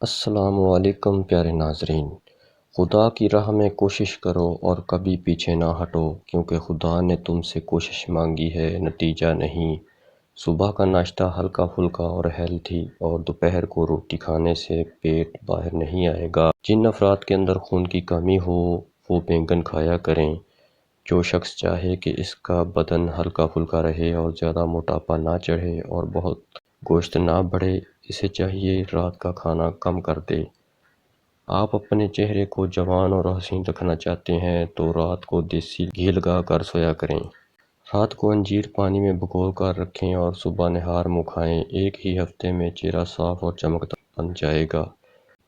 السلام علیکم پیارے ناظرین، خدا کی راہ میں کوشش کرو اور کبھی پیچھے نہ ہٹو، کیونکہ خدا نے تم سے کوشش مانگی ہے، نتیجہ نہیں۔ صبح کا ناشتہ ہلکا پھلکا اور ہیلتھی، اور دوپہر کو روٹی کھانے سے پیٹ باہر نہیں آئے گا۔ جن افراد کے اندر خون کی کمی ہو وہ بینگن کھایا کریں۔ جو شخص چاہے کہ اس کا بدن ہلکا پھلکا رہے اور زیادہ موٹاپا نہ چڑھے اور بہت گوشت نہ بڑھے، اسے چاہیے رات کا کھانا کم کر دے۔ آپ اپنے چہرے کو جوان اور حسین رکھنا چاہتے ہیں تو رات کو دیسی گھی لگا کر سویا کریں۔ رات کو انجیر پانی میں بھگو کر رکھیں اور صبح نہار منہ کھائیں۔ ایک ہی ہفتے میں چہرہ صاف اور چمکدار بن جائے گا،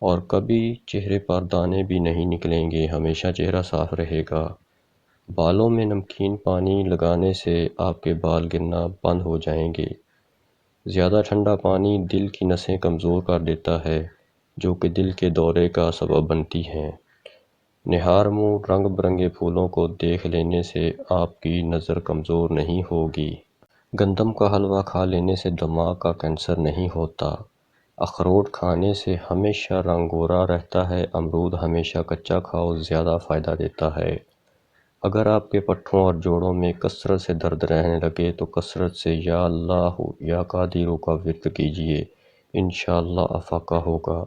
اور کبھی چہرے پر دانے بھی نہیں نکلیں گے، ہمیشہ چہرہ صاف رہے گا۔ بالوں میں نمکین پانی لگانے سے آپ کے بال گرنا بند ہو جائیں گے۔ زیادہ ٹھنڈا پانی دل کی نسیں کمزور کر دیتا ہے، جو کہ دل کے دورے کا سبب بنتی ہیں۔ نہار منہ رنگ برنگے پھولوں کو دیکھ لینے سے آپ کی نظر کمزور نہیں ہوگی۔ گندم کا حلوہ کھا لینے سے دماغ کا کینسر نہیں ہوتا۔ اخروٹ کھانے سے ہمیشہ رنگ گورا رہتا ہے۔ امرود ہمیشہ کچا کھاؤ، زیادہ فائدہ دیتا ہے۔ اگر آپ کے پٹھوں اور جوڑوں میں کثرت سے درد رہنے لگے تو کثرت سے یا اللہ یا قادر کا ورد کیجیے، انشاءاللہ افاقہ ہوگا۔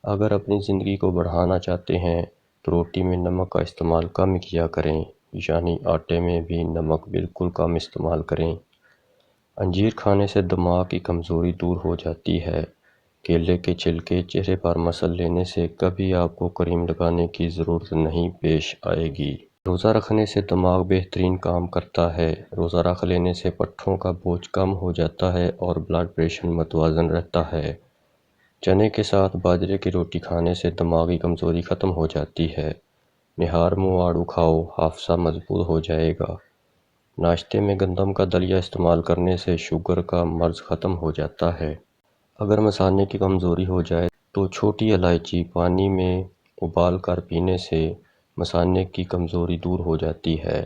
اگر اپنی زندگی کو بڑھانا چاہتے ہیں تو روٹی میں نمک کا استعمال کم کیا کریں، یعنی آٹے میں بھی نمک بالکل کم استعمال کریں۔ انجیر کھانے سے دماغ کی کمزوری دور ہو جاتی ہے۔ کیلے کے چھلکے چہرے پر مسل لینے سے کبھی آپ کو کریم لگانے کی ضرورت نہیں پیش آئے گی۔ روزہ رکھنے سے دماغ بہترین کام کرتا ہے۔ روزہ رکھ لینے سے پٹھوں کا بوجھ کم ہو جاتا ہے اور بلڈ پریشر متوازن رہتا ہے۔ چنے کے ساتھ باجرے کی روٹی کھانے سے دماغی کمزوری ختم ہو جاتی ہے۔ نہار منہ آڑو کھاؤ، حافظہ مضبوط ہو جائے گا۔ ناشتے میں گندم کا دلیا استعمال کرنے سے شوگر کا مرض ختم ہو جاتا ہے۔ اگر مثانے کی کمزوری ہو جائے تو چھوٹی الائچی پانی میں ابال کر پینے سے مثانے کی کمزوری دور ہو جاتی ہے۔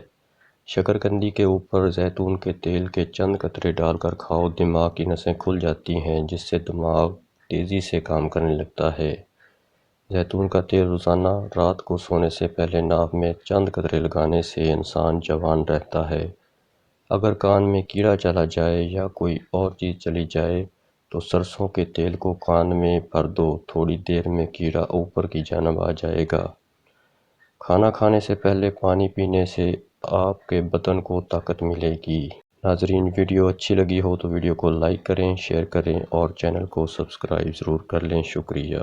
شکرکندی کے اوپر زیتون کے تیل کے چند قطرے ڈال کر کھاؤ، دماغ کی نسیں کھل جاتی ہیں جس سے دماغ تیزی سے کام کرنے لگتا ہے۔ زیتون کا تیل روزانہ رات کو سونے سے پہلے ناک میں چند قطرے لگانے سے انسان جوان رہتا ہے۔ اگر کان میں کیڑا چلا جائے یا کوئی اور چیز چلی جائے تو سرسوں کے تیل کو کان میں بھر دو، تھوڑی دیر میں کیڑا اوپر کی جانب آ جائے گا۔ کھانا کھانے سے پہلے پانی پینے سے آپ کے بدن کو طاقت ملے گی۔ ناظرین، ویڈیو اچھی لگی ہو تو ویڈیو کو لائک کریں، شیئر کریں اور چینل کو سبسکرائب ضرور کر لیں۔ شکریہ۔